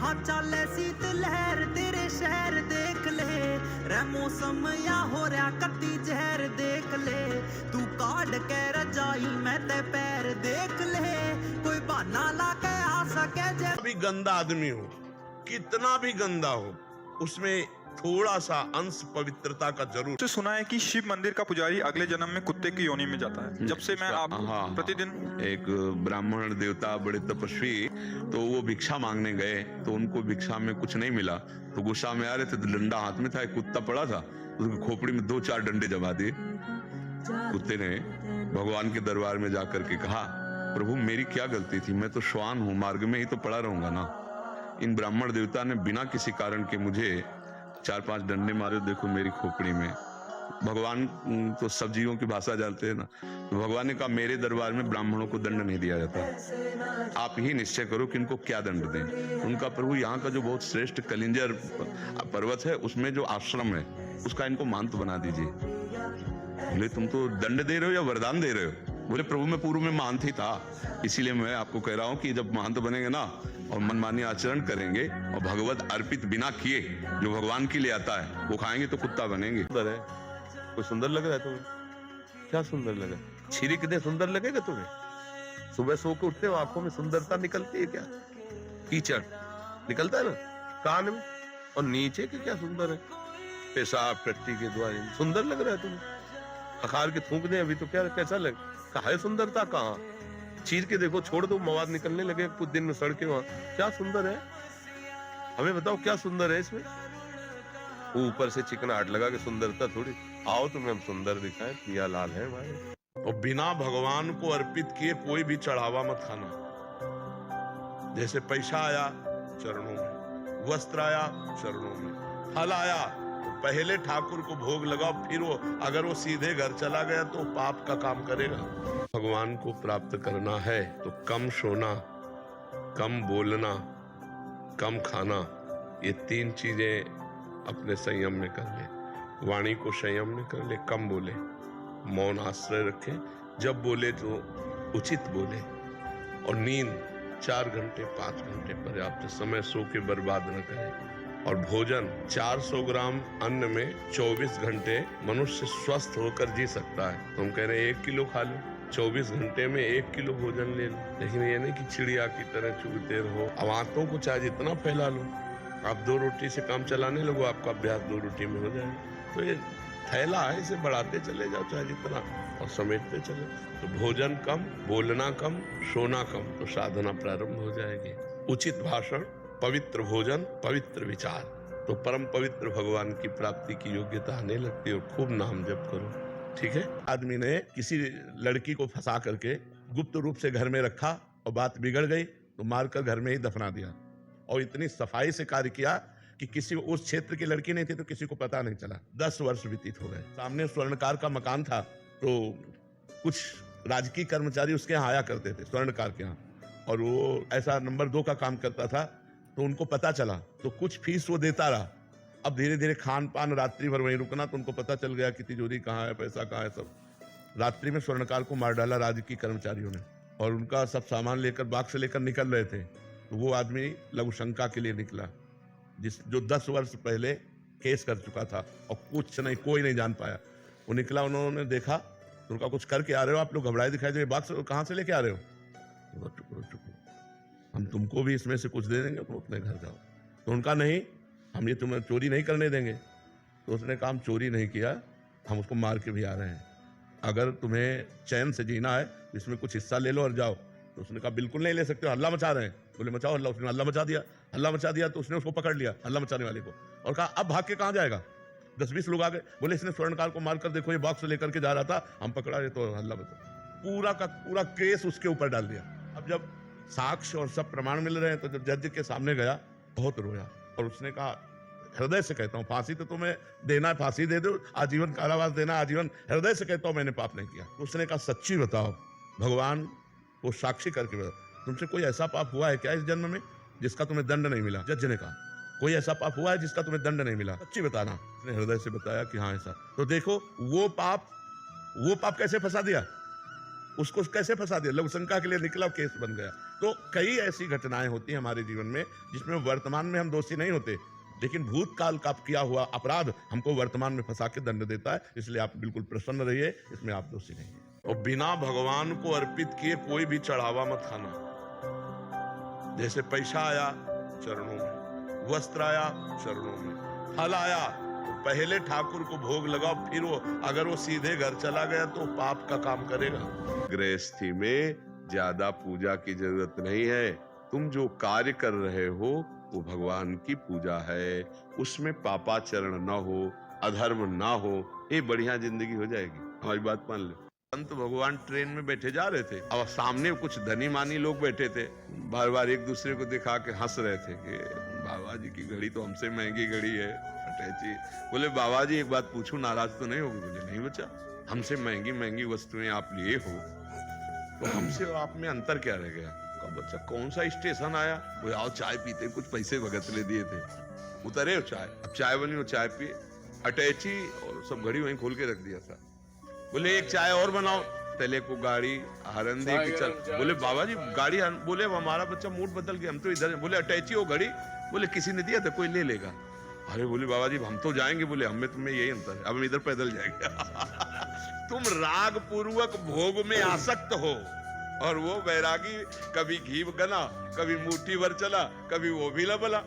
हाँ चाले शीत लहर तेरे शहर देख ले, रे मौसम या हो रहा कत्ती जहर देख ले, तू काट के रजाई मैं ते पैर देख ले, कोई बहाना ला के आ सके जे भी गंदा आदमी हो, कितना भी गंदा हो, उसमें थोड़ा सा अंश पवित्रता का जरूर। तो सुना है कि शिव मंदिर का पुजारी अगले जन्म में कुत्ते की योनि में जाता है। जब से मैं आप प्रतिदिन एक ब्राह्मण देवता बड़े तपस्वी, तो वो भिक्षा मांगने गए, तो उनको भिक्षा में कुछ नहीं मिला, तो गुस्सा में आ रहे थे, तो डंडा हाथ में था, एक कुत्ता पड़ा था, उसकी खोपड़ी में 2-4 डंडे जमा दिए। कुत्ते ने भगवान के दरबार में जाकर के कहा, प्रभु मेरी क्या गलती थी, मैं तो श्वान हूँ, मार्ग में ही तो पड़ा रहूंगा ना। इन ब्राह्मण देवता ने बिना किसी कारण के मुझे 4-5 डंडे मारे, देखो मेरी खोपड़ी में। भगवान तो सब जीवों की भाषा जानते हैं ना, तो भगवान ने कहा मेरे दरबार में ब्राह्मणों को दंड नहीं दिया जाता, आप ही निश्चय करो कि इनको क्या दंड दें। उनका प्रभु यहाँ का जो बहुत श्रेष्ठ कलिंजर पर्वत है, उसमें जो आश्रम है उसका इनको महंत बना दीजिए। बोले तुम तो दंड दे रहे हो या वरदान दे रहे हो? बोले प्रभु मैं पूर्व में महंत ही था, इसीलिए मैं आपको कह रहा हूँ कि जब महंत बनेंगे ना और मनमानी आचरण करेंगे और भगवत अर्पित बिना किए जो भगवान के लिए आता है वो खाएंगे तो कुत्ता बनेंगे। सुंदर है, कोई सुंदर लग रहा है तुम्हें? क्या सुंदर लगा? छिरी कितने सुंदर लगेगा तुम्हें? सुबह सो के उठते हो, आंखों में सुंदरता निकलती है क्या? कीचड़ निकलता है ना कान में, और नीचे के क्या सुंदर है, पेशाब टट्टी के द्वारा सुंदर लग रहा है तुम्हें। अखार के थूक दे अभी तो क्या, कैसा लग? कहा है सुंदरता? कहाँ? चीर के देखो, छोड़ दो, मवाद निकलने लगे कुछ दिन में सड़के वहां। क्या सुंदर है, हमें बताओ क्या सुंदर है इसमें? ऊपर से चिकनाहट लगा के सुंदरता थोड़ी। आओ तुम्हें हम सुंदर दिखाएं, पिया लाल है भाई। और बिना भगवान को अर्पित किए कोई भी चढ़ावा मत खाना। जैसे पैसा आया चरणों में, वस्त्र आया चरणों में, फल आया तो पहले ठाकुर को भोग लगाओ, फिर वो अगर वो सीधे घर चला गया तो पाप का काम करेगा। भगवान को प्राप्त करना है तो कम सोना, कम बोलना, कम खाना, ये 3 चीजें अपने संयम में कर ले। वाणी को संयम में कर ले, कम बोले, मौन आश्रय रखे, जब बोले तो उचित बोले, और नींद 4 घंटे 5 घंटे पर्याप्त समय सो के बर्बाद न करें। और भोजन 400 ग्राम अन्न में 24 घंटे मनुष्य स्वस्थ होकर जी सकता है। तुम कह रहे 1 किलो खा लो, 24 घंटे में 1 किलो भोजन ले लो, लेकिन ये नहीं कि चिड़िया की तरह चुगते रहो। अब आंतों को चाहे जितना फैला लो, आप 2 रोटी से काम चलाने लगो, आपका अभ्यास 2 रोटी में हो जाएगा। तो ये थैला है, इसे बढ़ाते चले जाओ चाहे जितना, और समेटते चले। तो भोजन कम, बोलना कम, सोना कम, तो साधना प्रारंभ हो जाएगी। उचित भाषण, पवित्र भोजन, पवित्र विचार, तो परम पवित्र भगवान की प्राप्ति की योग्यता आने लगती है। और खूब नाम जप करो, ठीक है। आदमी ने किसी लड़की को फंसा करके गुप्त रूप से घर में रखा और बात बिगड़ गई तो मारकर घर में ही दफना दिया, और इतनी सफाई से कार्य किया कि किसी उस क्षेत्र की लड़की नहीं थी तो किसी को पता नहीं चला। 10 वर्ष व्यतीत हो गए। सामने स्वर्णकार का मकान था, तो कुछ राजकीय कर्मचारी उसके यहाँ आया करते थे, स्वर्णकार के यहाँ, और वो ऐसा नंबर 2 का काम करता था, तो उनको पता चला तो कुछ फीस वो देता रहा। अब धीरे धीरे खान पान, रात्रि भर वहीं रुकना, तो उनको पता चल गया कि तिजोरी कहाँ है, पैसा कहाँ है, सब। रात्रि में स्वर्णकार को मार डाला राजकीय कर्मचारियों ने, और उनका सब सामान लेकर बाग से लेकर निकल रहे थे, तो वो आदमी लघु शंका के लिए निकला, जो 10 वर्ष पहले केस कर चुका था, और कुछ नहीं, कोई नहीं जान पाया। वो निकला, उन्होंने देखा तो उनका कुछ करके आ रहे हो आप लोग, घबराए दिखाई दे, बाग से कहाँ से लेके आ रहे हो? चुप, हम तुमको भी इसमें से कुछ दे देंगे, तुम अपने घर जाओ। तो उनका नहीं, हम ये तुम्हें चोरी नहीं करने देंगे। तो उसने कहा हम चोरी नहीं किया, हम उसको मार के भी आ रहे हैं, अगर तुम्हें चैन से जीना है तो इसमें कुछ हिस्सा ले लो और जाओ। तो उसने कहा बिल्कुल नहीं ले सकते हो, हल्ला मचा रहे हैं। बोले मचाओ हल्ला। उसने हल्ला मचा दिया, हल्ला मचा दिया तो उसने उसको पकड़ लिया, हल्ला मचाने वाले को, और कहा अब भाग के कहाँ जाएगा? 10-20 लोग आ गए, बोले इसने स्वर्णकार को मारकर देखो, ये बॉक्स लेकर के जा रहा था, हम पकड़ा रहे तो हल्ला मचा। पूरा का पूरा केस उसके ऊपर डाल दिया। अब जब साक्ष्य और सब प्रमाण मिल रहे हैं तो जब जज के सामने गया, बहुत रोया, और उसने कहा हृदय से कहता हूँ, फांसी तो तुम्हें देना है, फांसी दे दो, आजीवन कारावास देना, आजीवन, हृदय से कहता हूँ मैंने पाप नहीं किया। तो उसने कहा सच्ची बताओ, भगवान को साक्षी करके बताओ, तुमसे कोई ऐसा पाप हुआ है क्या इस जन्म में जिसका तुम्हें दंड नहीं मिला? जज ने कहा कोई ऐसा पाप हुआ है जिसका तुम्हें दंड नहीं मिला? सच्ची बताना। उसने हृदय से बताया कि हाँ ऐसा। तो देखो वो पाप कैसे फंसा दिया, उसको कैसे फंसा दिया, लघुशंका के लिए निकला, केस बन गया। तो कई ऐसी घटनाएं होती हैं हमारे जीवन में जिसमें वर्तमान में हम दोषी नहीं होते, लेकिन भूतकाल का किया हुआ अपराध हमको वर्तमान में फंसा के दंड देता है। इसलिए आप बिल्कुल प्रसन्न रहिए, इसमें आप दोषी नहीं हैं। और बिना भगवान को अर्पित किए कोई भी चढ़ावा मत खाना। जैसे पैसा आया चरणों में, वस्त्र आया चरणों में, फल आया तो पहले ठाकुर को भोग लगाओ, फिर वो अगर वो सीधे घर चला गया तो पाप का काम करेगा। गृहस्थी में ज्यादा पूजा की जरूरत नहीं है। तुम जो कार्य कर रहे हो वो भगवान की पूजा है, उसमें पापाचरण न हो, अधर्म ना हो, ये बढ़िया जिंदगी हो जाएगी। हमारी बात मान लो। संत भगवान ट्रेन में बैठे जा रहे थे, और सामने कुछ धनी मानी लोग बैठे थे, बार बार एक दूसरे को दिखा के हंस रहे थे कि बाबा जी की घड़ी तो हमसे महंगी घड़ी है। अटैची बोले बाबा जी एक बात पूछूं, नाराज तो नहीं होगे? बोले नहीं बच्चा, हमसे महंगी महंगी वस्तुएं आप लिए हो तो हमसे और आप में अंतर क्या रह गया? कहा बच्चा कौन सा स्टेशन आया? वो आओ चाय पीते, कुछ पैसे भगत ले दिए थे, उतरे हो चाय, अब चाय बनी वो चाय पिए। अटैची और सब घड़ी वहीं खोल के रख दिया था। बोले एक चाय और बनाओ, तले को गाड़ी हरन दे के चल। बोले बाबा जी गाड़ी, बोले हमारा बच्चा मूड बदल गया, हम तो इधर। बोले अटैची हो घड़ी? बोले किसी ने दिया था, कोई ले लेगा। अरे बोले बाबा जी हम तो जाएंगे। बोले हमें तुम्हें यही अंतर है, अब हम इधर पैदल जाएंगे। तुम राग पूर्वक भोग में आसक्त हो, और वो बैरागी कभी घी गना, कभी मुट्ठी भर चला, कभी वो भी लबला।